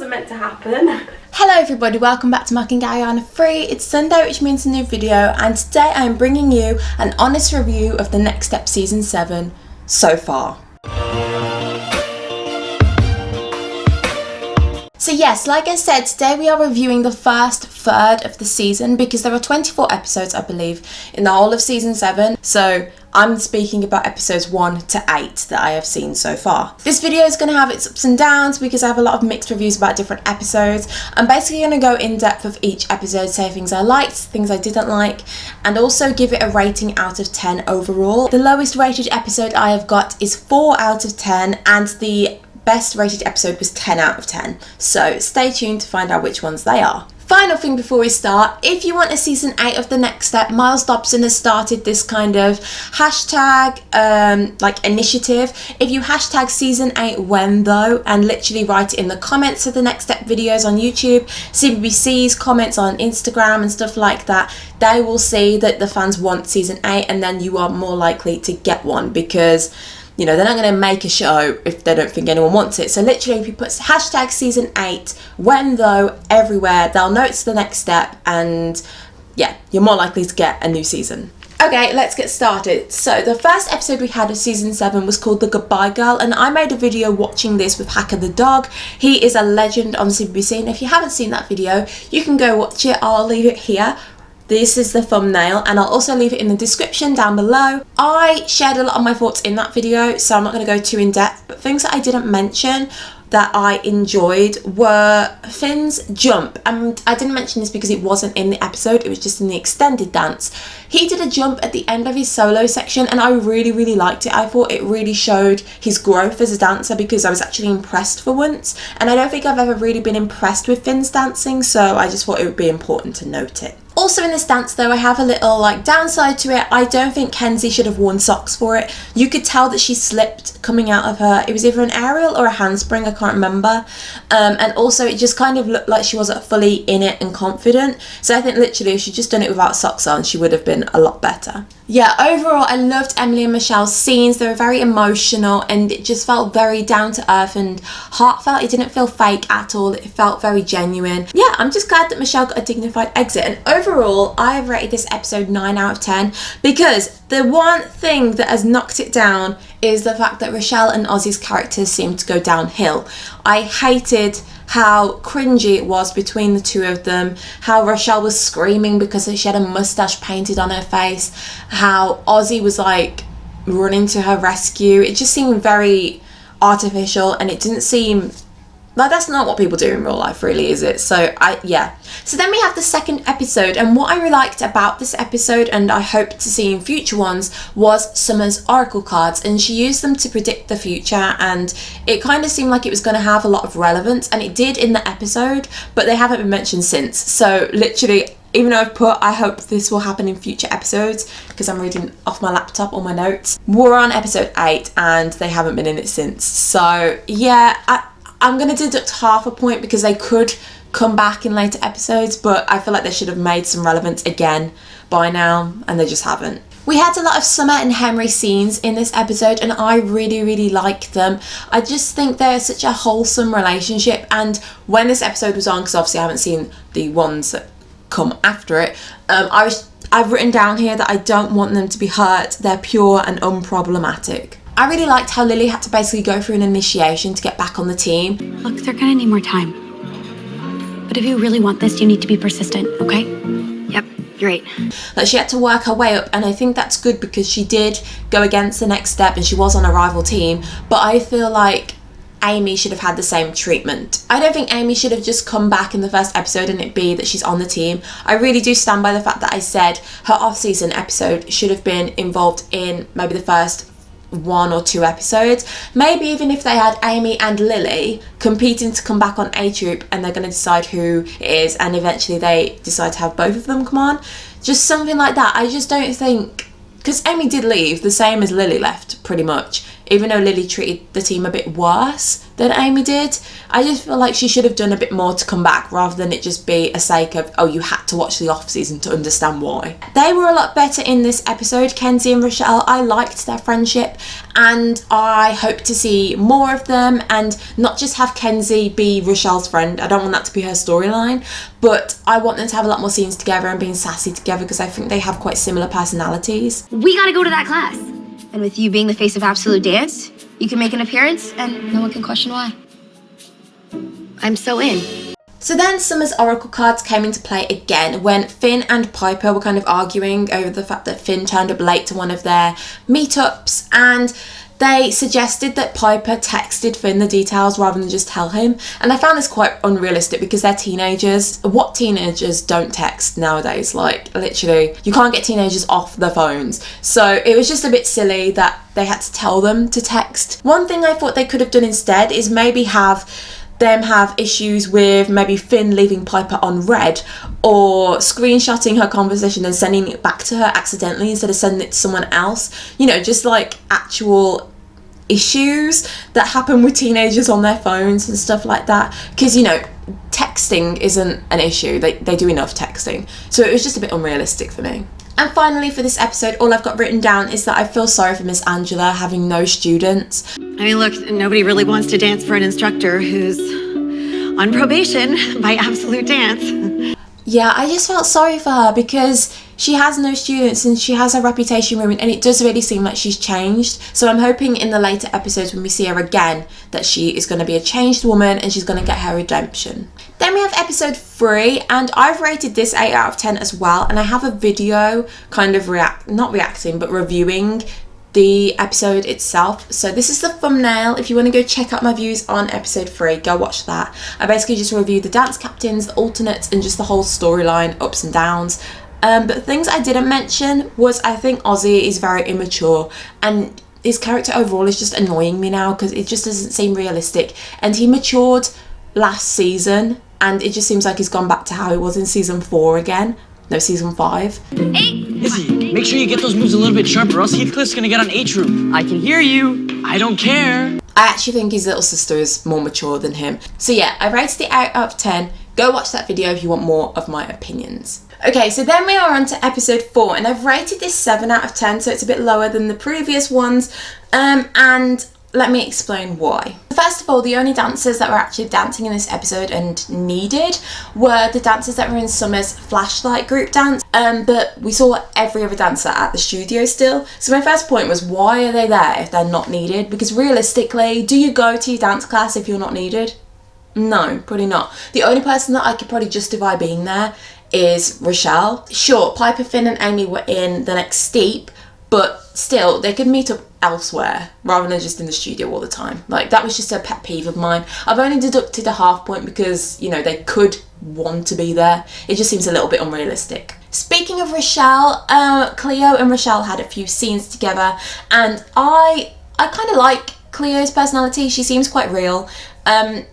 wasn't meant to happen. Hello everybody, welcome back to Marking Guyana Free. It's Sunday, which means a new video, and today I'm bringing you an honest review of The Next Step Season 7 so far. So yes, like I said, today we are reviewing the first third of the season because there are 24 episodes, I believe, in the whole of Season 7. So I'm speaking about episodes 1 to 8 that I have seen so far. This video is going to have its ups and downs because I have a lot of mixed reviews about different episodes. I'm basically going to go in depth of each episode, say things I liked, things I didn't like, and also give it a rating out of 10 overall. The lowest rated episode I have got is 4 out of 10, and the best rated episode was 10 out of 10. So stay tuned to find out which ones they are. Final thing before we start, if you want a season 8 of The Next Step, Miles Dobson has started this kind of hashtag initiative. If you hashtag season 8 when though and literally write it in the comments of The Next Step videos on YouTube, CBBC's comments on Instagram and stuff like that, they will see that the fans want season 8, and then you are more likely to get one because, you know, they're not going to make a show if they don't think anyone wants it. So literally, if you put hashtag season 8 when though everywhere, they'll know it's The Next Step, and yeah, you're more likely to get a new season. Okay, let's get started. So the first episode we had of season 7 was called The Goodbye Girl, and I made a video watching this with Hacker the dog. He is a legend on CBBC, and if you haven't seen that video, you can go watch it. I'll leave it here. This is the thumbnail, and I'll also leave it in the description down below. I shared a lot of my thoughts in that video, so I'm not going to go too in depth, but things that I didn't mention that I enjoyed were Finn's jump. And I didn't mention this because it wasn't in the episode, it was just in the extended dance. He did a jump at the end of his solo section, and I really liked it. I thought it really showed his growth as a dancer because I was actually impressed for once, and I don't think I've ever really been impressed with Finn's dancing, so I just thought it would be important to note it. Also in this dance though, I have a little downside to it. I don't think Kenzie should have worn socks for it. You could tell that she slipped coming out of her, it was either an aerial or a handspring, I can't remember. And also it just kind of looked like she wasn't fully in it and confident. So I think literally if she'd just done it without socks on, she would have been a lot better. Yeah, overall I loved Emily and Michelle's scenes. They were very emotional and it just felt very down to earth and heartfelt. It didn't feel fake at all. It felt very genuine. Yeah, I'm just glad that Michelle got a dignified exit, and overall I have rated this episode 9 out of 10 because the one thing that has knocked it down is the fact that Rochelle and Ozzy's characters seem to go downhill. I hated how cringy it was between the two of them, how Rochelle was screaming because she had a mustache painted on her face, how Ozzy was running to her rescue. It just seemed very artificial, and it didn't seem like that's not what people do in real life, really, is it? So So then we have the second episode, and what I really liked about this episode, and I hope to see in future ones, was Summer's oracle cards, and she used them to predict the future, and it kind of seemed like it was going to have a lot of relevance, and it did in the episode, but they haven't been mentioned since. So literally, even though I've put, I hope this will happen in future episodes, because I'm reading off my laptop all my notes. We're on episode 8 and they haven't been in it since. So yeah, I'm going to deduct half a point because they could come back in later episodes, but I feel like they should have made some relevance again by now, and they just haven't. We had a lot of Summer and Henry scenes in this episode, and I really liked them. I just think they're such a wholesome relationship, and when this episode was on, because obviously I haven't seen the ones that come after it, I've written down here that I don't want them to be hurt. They're pure and unproblematic. I really liked how Lily had to basically go through an initiation to get back on the team. Look, they're gonna need more time. But if you really want this, you need to be persistent, okay? Yep, you're right. She had to work her way up, and I think that's good because she did go against The Next Step and she was on a rival team, but I feel like Amy should have had the same treatment. I don't think Amy should have just come back in the first episode and it be that she's on the team. I really do stand by the fact that I said her off-season episode should have been involved in maybe the first 1 or 2 episodes. Maybe even if they had Amy and Lily competing to come back on A Troop, and they're going to decide who it is, and eventually they decide to have both of them come on. Just something like that. I just don't think, because Amy did leave the same as Lily left pretty much even though Lily treated the team a bit worse than Amy did. I just feel like she should have done a bit more to come back, rather than it just be a sake of, oh, you had to watch the off season to understand why. They were a lot better in this episode, Kenzie and Rochelle. I liked their friendship, and I hope to see more of them, and not just have Kenzie be Rochelle's friend. I don't want that to be her storyline, but I want them to have a lot more scenes together and being sassy together, because I think they have quite similar personalities. We gotta go to that class. And with you being the face of Absolute Dance, you can make an appearance and no one can question why. I'm so in. So then Summer's oracle cards came into play again when Finn and Piper were kind of arguing over the fact that Finn turned up late to one of their meetups, and they suggested that Piper texted Finn the details rather than just tell him. And I found this quite unrealistic, because they're teenagers. What teenagers don't text nowadays? Like, literally, you can't get teenagers off their phones. So it was just a bit silly that they had to tell them to text. One thing I thought they could have done instead is maybe have them have issues with maybe Finn leaving Piper on red, or screenshotting her conversation and sending it back to her accidentally instead of sending it to someone else. You know, just like actual issues that happen with teenagers on their phones and stuff like that. Because, you know, texting isn't an issue. They do enough texting. So it was just a bit unrealistic for me. And finally, for this episode, all I've got written down is that I feel sorry for Miss Angela having no students. I mean, look, nobody really wants to dance for an instructor who's on probation by Absolute Dance. Yeah, I just felt sorry for her, because she has no students and she has her reputation ruined, and it does really seem like she's changed. So I'm hoping in the later episodes when we see her again that she is going to be a changed woman and she's going to get her redemption. Then we have episode 3, and I've rated this 8 out of 10 as well, and I have a video kind of reviewing the episode itself. So this is the thumbnail. If you want to go check out my views on episode 3, go watch that. I basically just reviewed the dance captains, the alternates, and just the whole storyline, ups and downs. But things I didn't mention was I think Ozzy is very immature, and his character overall is just annoying me now, because it just doesn't seem realistic. And he matured last season, and it just seems like he's gone back to how he was in season 4 again. No, season 5. Izzy, make sure you get those moves a little bit sharper, or else Heathcliff's gonna get on H Troop. I can hear you. I don't care. I actually think his little sister is more mature than him. So yeah, I rated it 8 out of 10. Go watch that video if you want more of my opinions. Okay, so then we are on to episode 4, and I've rated this 7 out of 10, so it's a bit lower than the previous ones. And let me explain why. First of all, the only dancers that were actually dancing in this episode and needed were the dancers that were in Summer's flashlight group dance, but we saw every other dancer at the studio still. So my first point was, why are they there if they're not needed? Because realistically, do you go to your dance class if you're not needed? No, probably not. The only person that I could probably justify being there is Rochelle. Sure, Piper, Finn and Amy were in the next steep, but still, they could meet up elsewhere rather than just in the studio all the time. Like, that was just a pet peeve of mine. I've only deducted a half point because, you know, they could want to be there. It just seems a little bit unrealistic. Speaking of Rochelle, Cleo and Rochelle had a few scenes together, and I kind of like Cleo's personality. She seems quite real.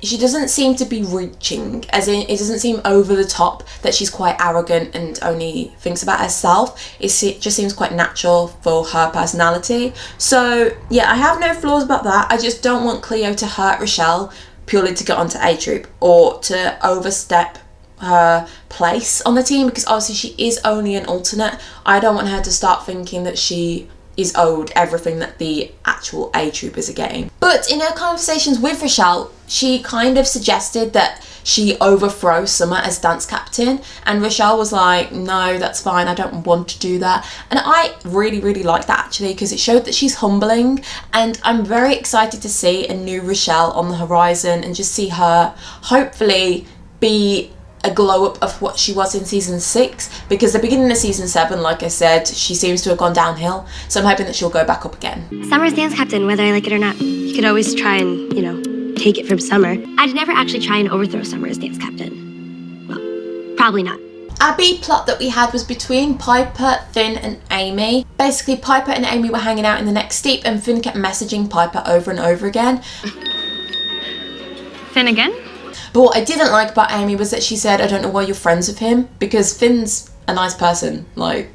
She doesn't seem to be reaching, as in it doesn't seem over the top that she's quite arrogant and only thinks about herself. It just seems quite natural for her personality. So yeah, I have no flaws about that. I just don't want Cleo to hurt Rochelle purely to get onto A Troop, or to overstep her place on the team, because obviously she is only an alternate. I don't want her to start thinking that she is owed everything that the actual A Troopers are getting. But in her conversations with Rochelle, she kind of suggested that she overthrow Summer as dance captain, and Rochelle was like, no, that's fine, I don't want to do that. And I really, really like that actually, because it showed that she's humbling, and I'm very excited to see a new Rochelle on the horizon and just see her hopefully be a glow up of what she was in season 6, because the beginning of season 7, like I said, she seems to have gone downhill, so I'm hoping that she'll go back up again. Summer's dance captain, whether I like it or not. You could always try and, take it from Summer. I'd never actually try and overthrow Summer as dance captain. Well, probably not. Our B plot that we had was between Piper, Finn and Amy. Basically, Piper and Amy were hanging out in the next steep, and Finn kept messaging Piper over and over again. Finn again? But what I didn't like about Amy was that she said, I don't know why you're friends with him, because Finn's a nice person. Like,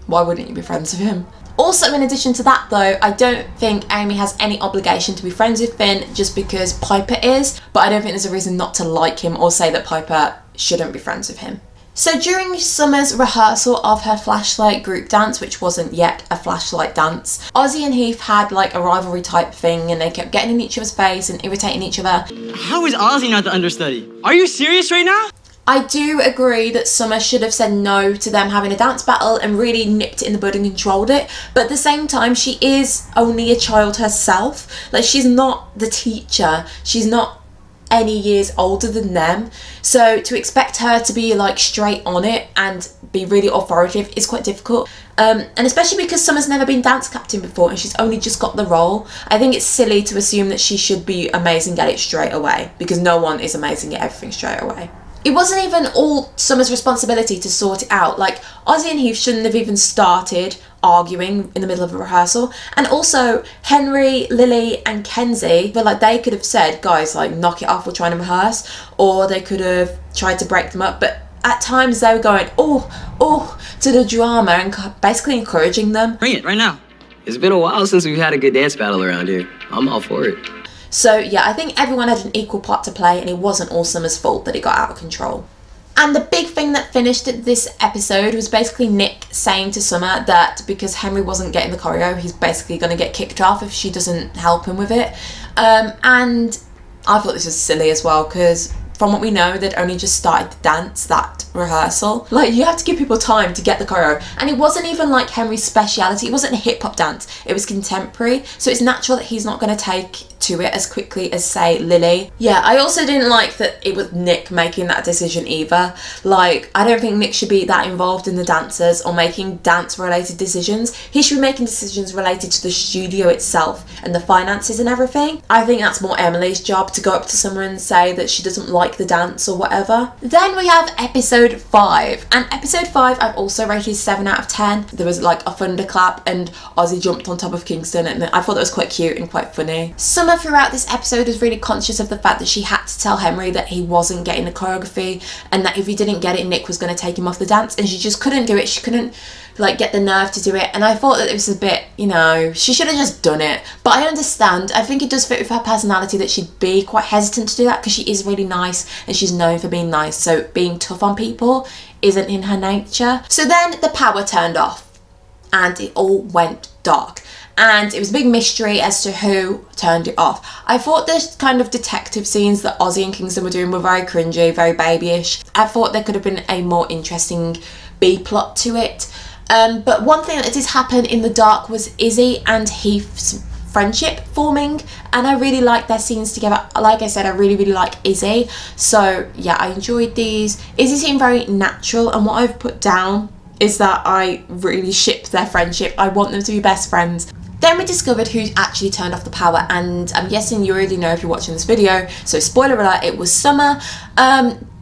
why wouldn't you be friends with him? Also, in addition to that though, I don't think Amy has any obligation to be friends with Finn just because Piper is, but I don't think there's a reason not to like him or say that Piper shouldn't be friends with him. So during Summer's rehearsal of her flashlight group dance, which wasn't yet a flashlight dance, Ozzy and Heath had like a rivalry type thing and they kept getting in each other's face and irritating each other. How is Ozzy not the understudy? Are you serious right now? I do agree that Summer should have said no to them having a dance battle and really nipped it in the bud and controlled it, but at the same time she is only a child herself. Like, she's not the teacher, she's not any years older than them, so to expect her to be like straight on it and be really authoritative is quite difficult, and especially because Summer's never been dance captain before and she's only just got the role. I think it's silly to assume that she should be amazing at it straight away, because no one is amazing at everything straight away. It wasn't even all Summer's responsibility to sort it out. Like, Ozzy and Heath shouldn't have even started arguing in the middle of a rehearsal. And also, Henry, Lily and Kenzie, but like, they could have said, guys, like, knock it off, we're trying to rehearse. Or they could have tried to break them up. But at times they were going, oh, to the drama and basically encouraging them. Bring it right now. It's been a while since we've had a good dance battle around here. I'm all for it. So yeah, I think everyone had an equal part to play and it wasn't all Summer's fault that it got out of control. And the big thing that finished this episode was basically Nick saying to Summer that because Henry wasn't getting the choreo, he's basically going to get kicked off if she doesn't help him with it. And I thought this was silly as well, because from what we know, they'd only just started to dance that rehearsal. Like, you have to give people time to get the choreo. And it wasn't even like Henry's speciality. It wasn't a hip-hop dance. It was contemporary. So it's natural that he's not going to take to it as quickly as, say, Lily. Yeah, I also didn't like that it was Nick making that decision either. Like, I don't think Nick should be that involved in the dancers or making dance-related decisions. He should be making decisions related to the studio itself and the finances and everything. I think that's more Emily's job, to go up to Summer and say that she doesn't like the dance or whatever. Then we have episode 5. And episode 5 I've also rated 7 out of 10. There was like a thunderclap and Ozzy jumped on top of Kingston and I thought that was quite cute and quite funny. Summer throughout this episode was really conscious of the fact that she had to tell Henry that he wasn't getting the choreography and that if he didn't get it, Nick was going to take him off the dance, and she just couldn't do it. She couldn't like get the nerve to do it, and I thought that it was a bit, you know, she should have just done it. But I understand. I think it does fit with her personality that she'd be quite hesitant to do that, because she is really nice and she's known for being nice, so being tough on people isn't in her nature. So then the power turned off and it all went dark. And it was a big mystery as to who turned it off. I thought the kind of detective scenes that Ozzy and Kingston were doing were very cringy, very babyish. I thought there could have been a more interesting B-plot to it. But one thing that did happen in the dark was Izzy and Heath's friendship forming, and I really like their scenes together. Like I said, I really like Izzy. So yeah, I enjoyed these. Izzy seemed very natural, and what I've put down is that I really ship their friendship. I want them to be best friends. Then we discovered who actually turned off the power, and I'm guessing you already know if you're watching this video, so spoiler alert, it was Summer.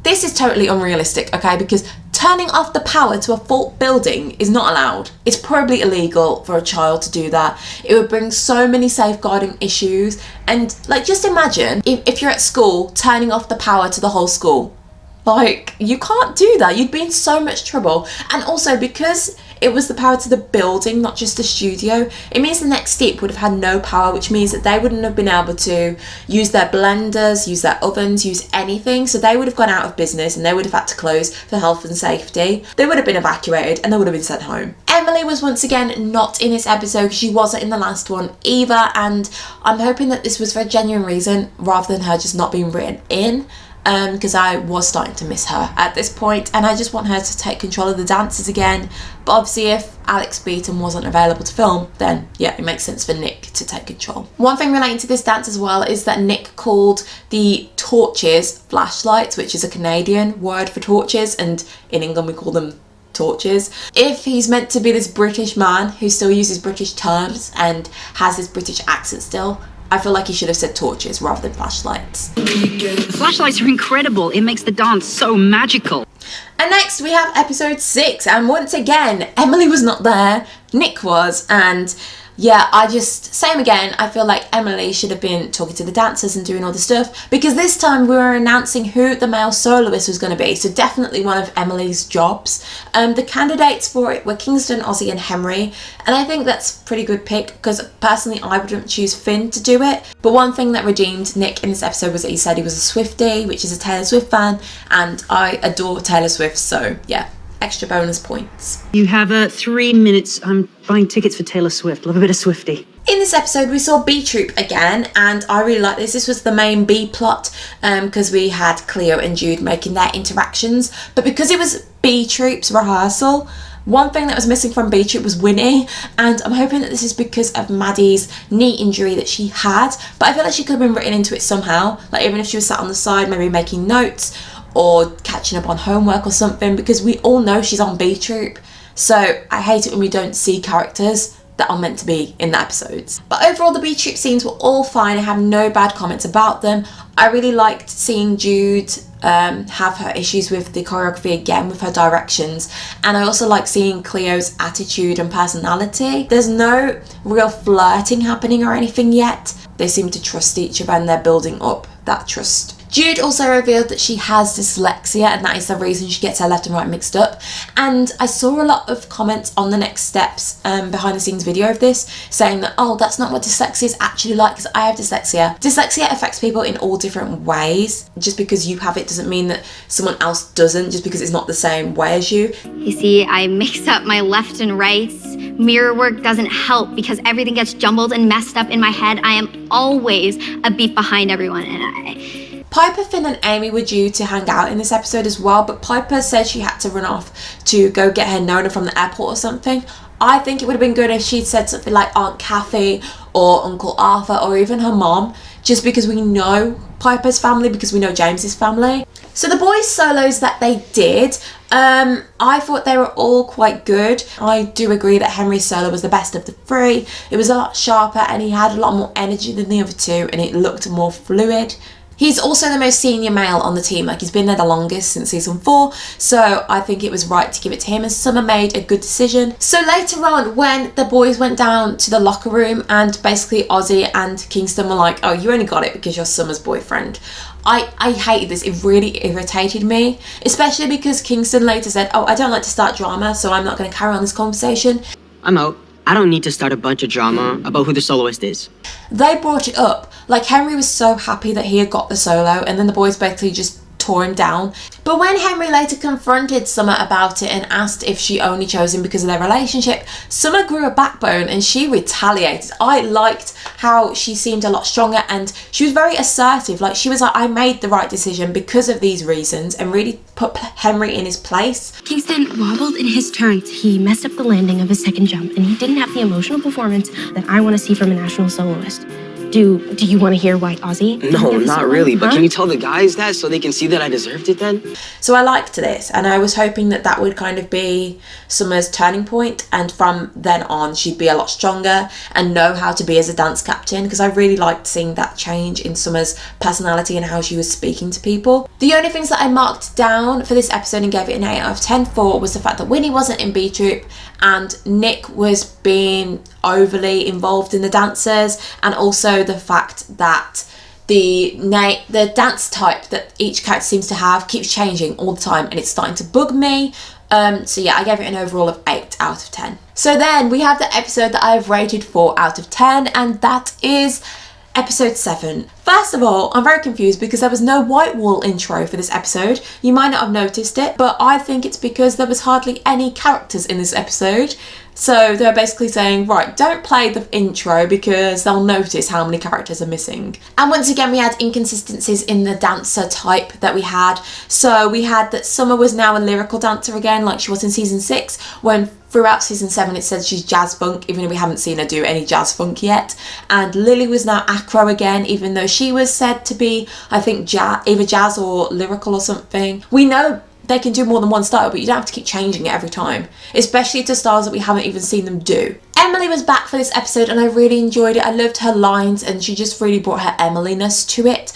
This is totally unrealistic, okay, because turning off the power to a fault building is not allowed. It's probably illegal for a child to do that. It would bring so many safeguarding issues, and like, just imagine if you're at school turning off the power to the whole school. Like, you can't do that. You'd be in so much trouble. And also, because it was the power to the building, not just the studio, it means the next step would have had no power, which means that they wouldn't have been able to use their blenders, use their ovens, use anything. So they would have gone out of business and they would have had to close for health and safety. They would have been evacuated and they would have been sent home. Emily was once again not in this episode. She wasn't in the last one either. And I'm hoping that this was for a genuine reason rather than her just not being written in. Because I was starting to miss her at this point, and I just want her to take control of the dances again. But obviously if Alex Beaton wasn't available to film, then yeah, it makes sense for Nick to take control. One thing relating to this dance as well is that Nick called the torches flashlights, which is a Canadian word for torches, and in England we call them torches. If he's meant to be this British man who still uses British terms and has this British accent still, I feel like he should have said torches rather than flashlights. The flashlights are incredible. It makes the dance so magical. And next we have episode 6, and once again Emily was not there, Nick was, and yeah, same again, I feel like Emily should have been talking to the dancers and doing all the stuff, because this time we were announcing who the male soloist was going to be, so definitely one of Emily's jobs. The candidates for it were Kingston, Ozzy and Henry, and I think that's a pretty good pick, because personally I wouldn't choose Finn to do it. But one thing that redeemed Nick in this episode was that he said he was a Swiftie, which is a Taylor Swift fan, and I adore Taylor Swift, so yeah, extra bonus points. You have 3 minutes. I'm buying tickets for Taylor Swift. Love a bit of Swiftie. In this episode, we saw B Troop again, and I really like this. This was the main B plot, because we had Cleo and Jude making their interactions. But because it was B Troop's rehearsal, one thing that was missing from B Troop was Winnie, and I'm hoping that this is because of Maddie's knee injury that she had. But I feel like she could have been written into it somehow, like even if she was sat on the side, maybe making notes or catching up on homework or something, because we all know she's on B Troop. So I hate it when we don't see characters that are meant to be in the episodes. But overall, the B Troop scenes were all fine. I have no bad comments about them. I really liked seeing Jude have her issues with the choreography again, with her directions, and I also like seeing Cleo's attitude and personality. There's no real flirting happening or anything yet. They seem to trust each other and they're building up that trust. Jude also revealed that she has dyslexia, and that is the reason she gets her left and right mixed up. And I saw a lot of comments on the next steps behind the scenes video of this saying that, oh, that's not what dyslexia is actually like, because I have dyslexia. Dyslexia affects people in all different ways. Just because you have it doesn't mean that someone else doesn't, just because it's not the same way as you. You see, I mix up my left and rights. Mirror work doesn't help because everything gets jumbled and messed up in my head. I am always a beat behind everyone, and Piper, Finn and Amy were due to hang out in this episode as well, but Piper said she had to run off to go get her Nona from the airport or something. I think it would have been good if she'd said something like Aunt Kathy or Uncle Arthur or even her mom, just because we know Piper's family, because we know James's family. So the boys' solos that they did, I thought they were all quite good. I do agree that Henry's solo was the best of the three. It was a lot sharper and he had a lot more energy than the other two, and it looked more fluid. He's also the most senior male on the team, like he's been there the longest since season 4, so I think it was right to give it to him, and Summer made a good decision. So later on, when the boys went down to the locker room and basically Ozzy and Kingston were like, oh, you only got it because you're Summer's boyfriend. I hated this. It really irritated me, especially because Kingston later said, oh, I don't like to start drama, so I'm not going to carry on this conversation. I'm out. I don't need to start a bunch of drama about who the soloist is. They brought it up. Like, Henry was so happy that he had got the solo, and then the boys basically just tore him down. But when Henry later confronted Summer about it and asked if she only chose him because of their relationship, Summer grew a backbone and she retaliated. I liked how she seemed a lot stronger, and she was very assertive. Like, she was like, I made the right decision because of these reasons, and really put Henry in his place. Kingston wobbled in his turns. He messed up the landing of his second jump, and he didn't have the emotional performance that I want to see from a national soloist. Do you want to hear why Ozzy? No, not really, but can you tell the guys that so they can see that I deserved it then? So I liked this, and I was hoping that that would kind of be Summer's turning point, and from then on she'd be a lot stronger and know how to be as a dance captain, because I really liked seeing that change in Summer's personality and how she was speaking to people. The only things that I marked down for this episode and gave it an 8 out of 10 for was the fact that Winnie wasn't in B Troop and Nick was being overly involved in the dancers, and also the fact that the dance type that each character seems to have keeps changing all the time, and it's starting to bug me. So yeah, I gave it an overall of 8 out of 10. So then we have the episode that I've rated 4 out of 10, and that is episode 7. First of all, I'm very confused because there was no White Wall intro for this episode. You might not have noticed it, but I think it's because there was hardly any characters in this episode. So they're basically saying, right, don't play the intro because they'll notice how many characters are missing. And once again, we had inconsistencies in the dancer type that we had. So we had that Summer was now a lyrical dancer again, like she was in season 6, when throughout season 7 it said she's jazz funk, even though we haven't seen her do any jazz funk yet. And Lily was now acro again, even though she was said to be, I think, either jazz or lyrical or something. We know they can do more than one style, but you don't have to keep changing it every time, especially to styles that we haven't even seen them do. Emily was back for this episode and I really enjoyed it. I loved her lines and she just really brought her Emily-ness to it.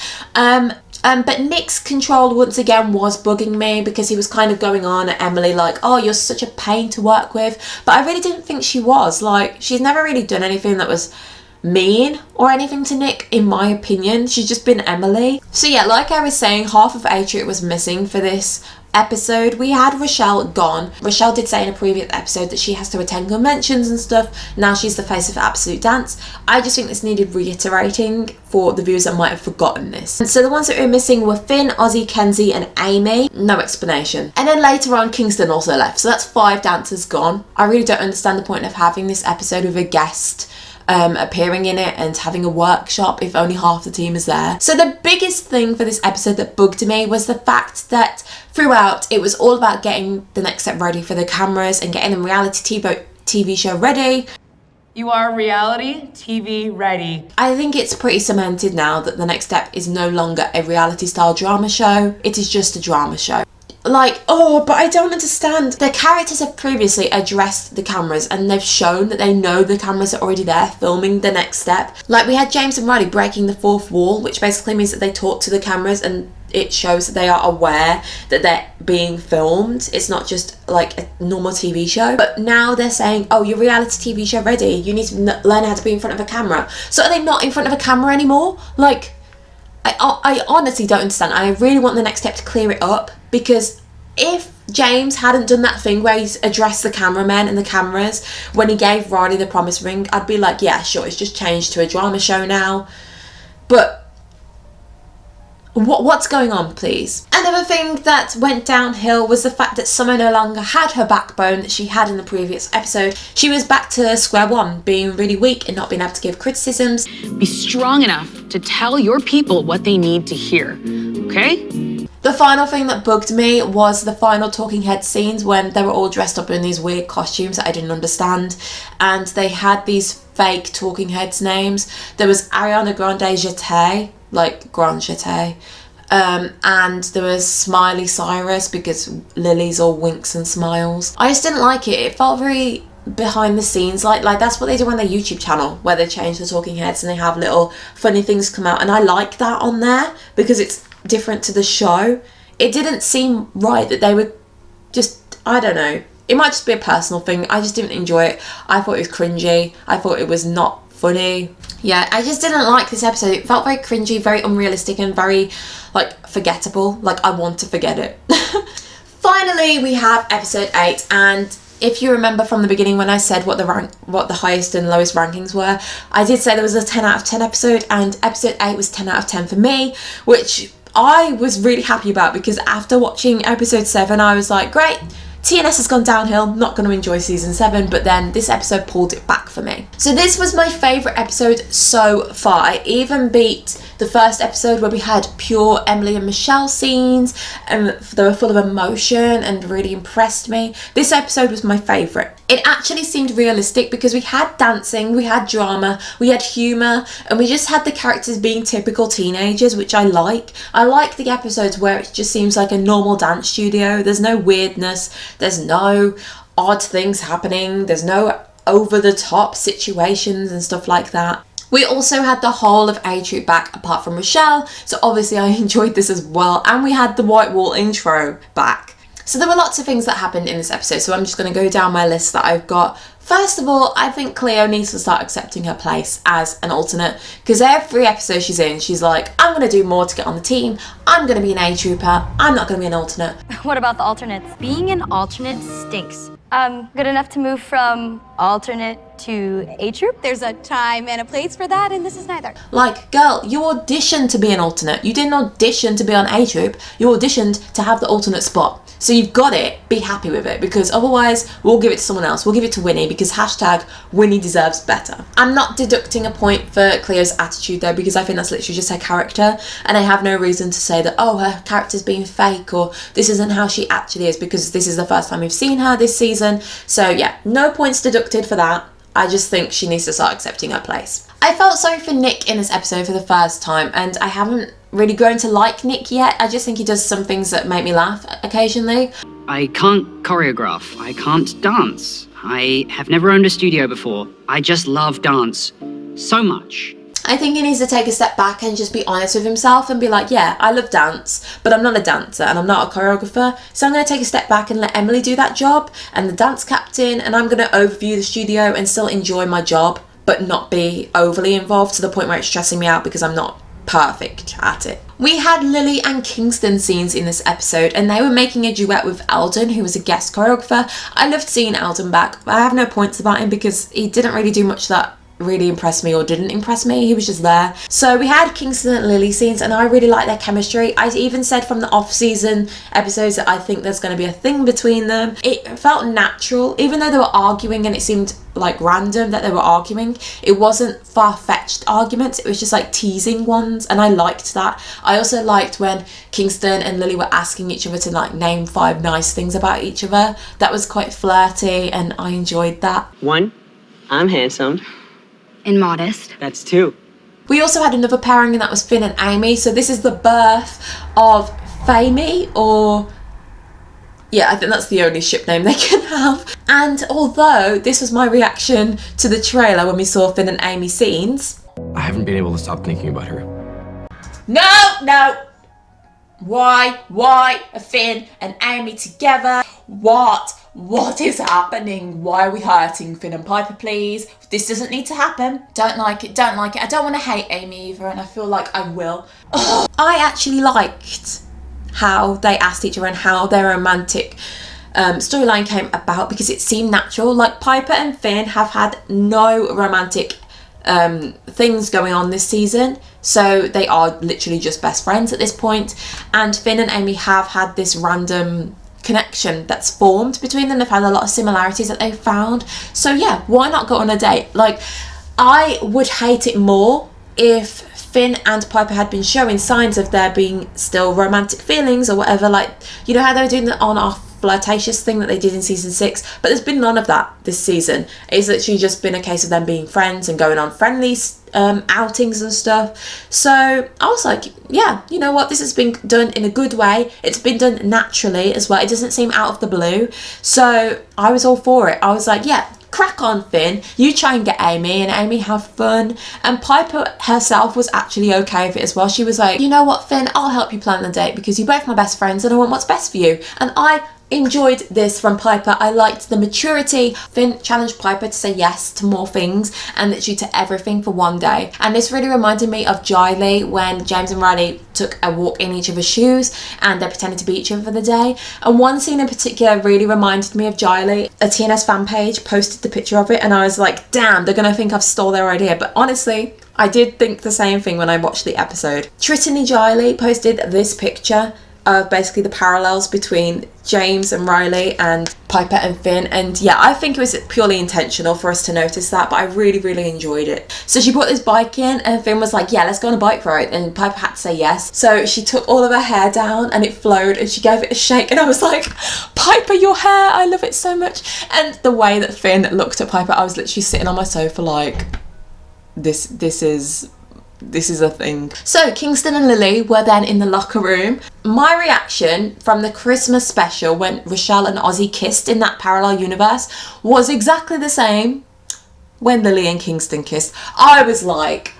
But Nick's control once again was bugging me because he was kind of going on at Emily like, oh, you're such a pain to work with. But I really didn't think she was. Like, she's never really done anything that was mean or anything to Nick, in my opinion. She's just been Emily. So yeah, like I was saying, half of A Troop was missing for this episode. We had Rochelle gone. Rochelle did say in a previous episode that she has to attend conventions and stuff. Now she's the face of Absolute Dance. I just think this needed reiterating for the viewers that might have forgotten this. And so the ones that were missing were Finn, Ozzy, Kenzie and Amy. No explanation. And then later on Kingston also left. So that's 5 dancers gone. I really don't understand the point of having this episode with a guest appearing in it and having a workshop if only half the team is there. So the biggest thing for this episode that bugged me was the fact that throughout it was all about getting the next step ready for the cameras and getting the reality TV show ready. You are reality TV ready. I think it's pretty cemented now that the next step is no longer a reality style drama show. It is just a drama show. Like, oh, but I don't understand. The characters have previously addressed the cameras and they've shown that they know the cameras are already there filming the next step. Like, we had James and Riley breaking the 4th wall, which basically means that they talk to the cameras and it shows that they are aware that they're being filmed. It's not just like a normal TV show. But now they're saying, oh, your reality TV show ready. You need to learn how to be in front of a camera. So are they not in front of a camera anymore? Like, I honestly don't understand. I really want the next step to clear it up, because if James hadn't done that thing where he's addressed the cameramen and the cameras when he gave Riley the promise ring, I'd be like, yeah, sure, it's just changed to a drama show now. But what's going on, please? Another thing that went downhill was the fact that Summer no longer had her backbone that she had in the previous episode. She was back to square one, being really weak and not being able to give criticisms. Be strong enough to tell your people what they need to hear, okay? The final thing that bugged me was the final talking head scenes when they were all dressed up in these weird costumes that I didn't understand, and they had these fake talking heads names. There was Ariana Grande Jeté, like Grand Jeté, and there was Smiley Cyrus because Lily's all winks and smiles. I just didn't like it. It felt very behind the scenes, like that's what they do on their YouTube channel, where they change the talking heads and they have little funny things come out, and I like that on there because it's different to the show. It didn't seem right that they were just, I don't know, it might just be a personal thing. I just didn't enjoy it. I thought it was cringy. I thought it was not funny. Yeah, I just didn't like this episode. It felt very cringy, very unrealistic and very like forgettable. Like I want to forget it. Finally, we have episode 8, and if you remember from the beginning when I said what the highest and lowest rankings were, I did say there was a 10 out of 10 episode, and episode 8 was 10 out of 10 for me, which I was really happy about, because after watching episode 7 I was like, great, TNS has gone downhill, not going to enjoy season 7, but then this episode pulled it back for me. So this was my favourite episode so far. I even beat the first episode where we had pure Emily and Michelle scenes and they were full of emotion and really impressed me. This episode was my favourite. It actually seemed realistic because we had dancing, we had drama, we had humour, and we just had the characters being typical teenagers, which I like. I like the episodes where it just seems like a normal dance studio. There's no weirdness, there's no odd things happening, there's no over-the-top situations and stuff like that. We also had the whole of A Troop back apart from Rochelle, so obviously I enjoyed this as well, and we had the White Wall intro back. So there were lots of things that happened in this episode, so I'm just going to go down my list that I've got. First of all, I think Cleo needs to start accepting her place as an alternate, because every episode she's in, she's like, I'm going to do more to get on the team, I'm going to be an A Trooper, I'm not going to be an alternate. What about the alternates? Being an alternate stinks. Good enough to move from alternate to A Troop? There's a time and a place for that, and this is neither. Like, girl, you auditioned to be an alternate. You didn't audition to be on A Troop, you auditioned to have the alternate spot. So you've got it, be happy with it, because otherwise we'll give it to someone else. We'll give it to Winnie, because hashtag Winnie deserves better. I'm not deducting a point for Cleo's attitude though, because I think that's literally just her character, and I have no reason to say that, oh, her character's being fake, or this isn't how she actually is, because this is the first time we've seen her this season. So yeah, no points deducted for that. I just think she needs to start accepting her place. I felt sorry for Nick in this episode for the first time, and I haven't really grown to like Nick yet. I just think he does some things that make me laugh occasionally. I can't choreograph. I can't dance. I have never owned a studio before. I just love dance so much. I think he needs to take a step back and just be honest with himself and be like, yeah, I love dance, but I'm not a dancer and I'm not a choreographer. So I'm going to take a step back and let Emily do that job and the dance captain, and I'm going to overview the studio and still enjoy my job, but not be overly involved to the point where it's stressing me out because I'm not perfect at it. We had Lily and Kingston scenes in this episode, and they were making a duet with Eldon, who was a guest choreographer. I loved seeing Eldon back, but I have no points about him because he didn't really do much that really impressed me or didn't impress me. He was just there. So we had Kingston and Lily scenes, and I really like their chemistry. I even said from the off-season episodes that I think there's going to be a thing between them. It felt natural, even though they were arguing and it seemed like random that they were arguing. It wasn't far-fetched arguments, it was just like teasing ones, and I liked that. I also liked when Kingston and Lily were asking each other to like name 5 nice things about each other. That was quite flirty and I enjoyed that. 1, I'm handsome. And modest. That's 2. We also had another pairing, and that was Finn and Amy. So this is the birth of Famey, or yeah, I think that's the only ship name they can have. And although this was my reaction to the trailer when we saw Finn and Amy scenes, I haven't been able to stop thinking about her. No! Why are Finn and Amy together? What is happening? Why are we hurting Finn and Piper, please? This doesn't need to happen. Don't like it. I don't want to hate Amy either, and I feel like I will. Ugh. I actually liked how they asked each other and how their romantic storyline came about, because it seemed natural. Like, Piper and Finn have had no romantic things going on this season, so they are literally just best friends at this point, and Finn and Amy have had this random connection that's formed between them. They've had a lot of similarities that they've found, so yeah, why not go on a date? Like, I would hate it more if Finn and Piper had been showing signs of there being still romantic feelings or whatever, like, you know how they were doing the on-off flirtatious thing that they did in season 6, but there's been none of that this season. It's literally just been a case of them being friends and going on friendly outings and stuff. So I was like, yeah, you know what, this has been done in a good way. It's been done naturally as well. It doesn't seem out of the blue, so I was all for it. I was like, yeah, crack on, Finn, you try and get Amy, and Amy have fun. And Piper herself was actually okay with it as well. She was like, you know what, Finn, I'll help you plan the date because you're both my best friends and I want what's best for you. And I enjoyed this from Piper. I liked the maturity. Finn challenged Piper to say yes to more things and literally to everything for one day. And this really reminded me of Jiley when James and Riley took a walk in each other's shoes and they pretended to be each other for the day. And one scene in particular really reminded me of Jiley. A TNS fan page posted the picture of it and I was like, damn, they're gonna think I've stole their idea. But honestly, I did think the same thing when I watched the episode. Trittany Jiley posted this picture of basically the parallels between James and Riley and Piper and Finn, and yeah, I think it was purely intentional for us to notice that, but I really enjoyed it. So she brought this bike in and Finn was like, yeah, let's go on a bike ride, and Piper had to say yes. So she took all of her hair down and it flowed and she gave it a shake, and I was like, Piper, your hair, I love it so much. And the way that Finn looked at Piper, I was literally sitting on my sofa like, this is a thing. So Kingston and Lily were then in the locker room. My reaction from the Christmas special when Rochelle and Ozzy kissed in that parallel universe was exactly the same when Lily and Kingston kissed. I was like,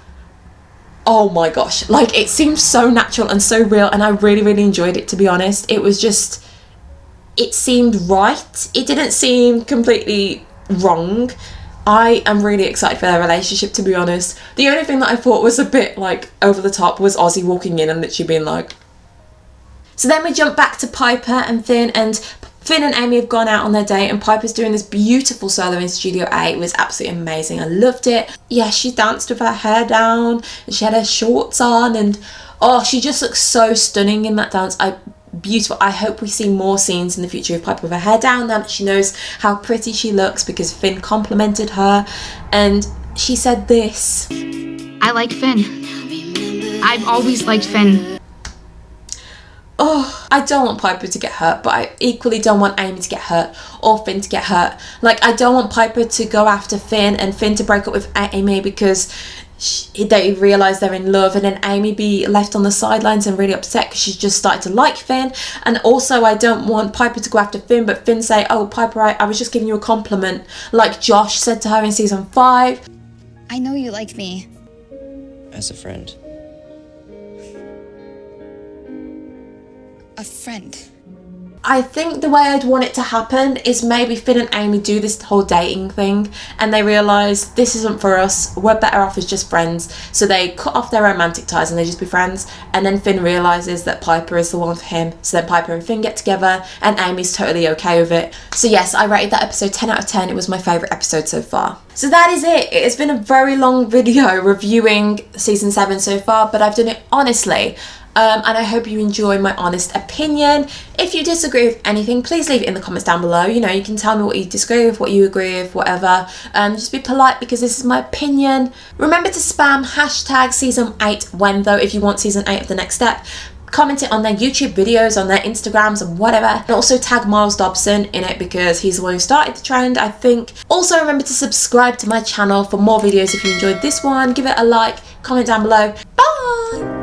oh my gosh, like, it seemed so natural and so real, and I really enjoyed it, to be honest. It was just, it seemed right. It didn't seem completely wrong. I am really excited for their relationship, to be honest. The only thing that I thought was a bit like over the top was Ozzy walking in and literally being like. So then we jump back to Piper and Finn and Amy have gone out on their date, and Piper's doing this beautiful solo in Studio A. It was absolutely amazing. I loved it. Yeah, she danced with her hair down and she had her shorts on, and oh, she just looks so stunning in that dance. Beautiful. I hope we see more scenes in the future of Piper with her hair down, now that she knows how pretty she looks, because Finn complimented her and she said this. I like Finn. I've always liked Finn. Oh, I don't want Piper to get hurt, but I equally don't want Amy to get hurt or Finn to get hurt. Like, I don't want Piper to go after Finn and Finn to break up with Amy because they realise they're in love, and then Amy be left on the sidelines and really upset because she's just started to like Finn. And also, I don't want Piper to go after Finn, but Finn say, oh, Piper, I was just giving you a compliment, like Josh said to her in season 5. I know you like me. as a friend. A friend. I think the way I'd want it to happen is maybe Finn and Amy do this whole dating thing and they realise this isn't for us, we're better off as just friends, so they cut off their romantic ties and they just be friends, and then Finn realises that Piper is the one for him, so then Piper and Finn get together and Amy's totally okay with it. So yes, I rated that episode 10 out of 10, it was my favourite episode so far. So that is it. It has been a very long video reviewing season 7 so far, but I've done it honestly. And I hope you enjoy my honest opinion. If you disagree with anything, please leave it in the comments down below. You know, you can tell me what you disagree with, what you agree with, whatever. Just be polite because this is my opinion. Remember to spam hashtag season 8 when though if you want season 8 of The Next Step. Comment it on their YouTube videos, on their Instagrams and whatever. And also tag Miles Dobson in it because he's the one who started the trend, I think. Also remember to subscribe to my channel for more videos if you enjoyed this one. Give it a like, comment down below. Bye!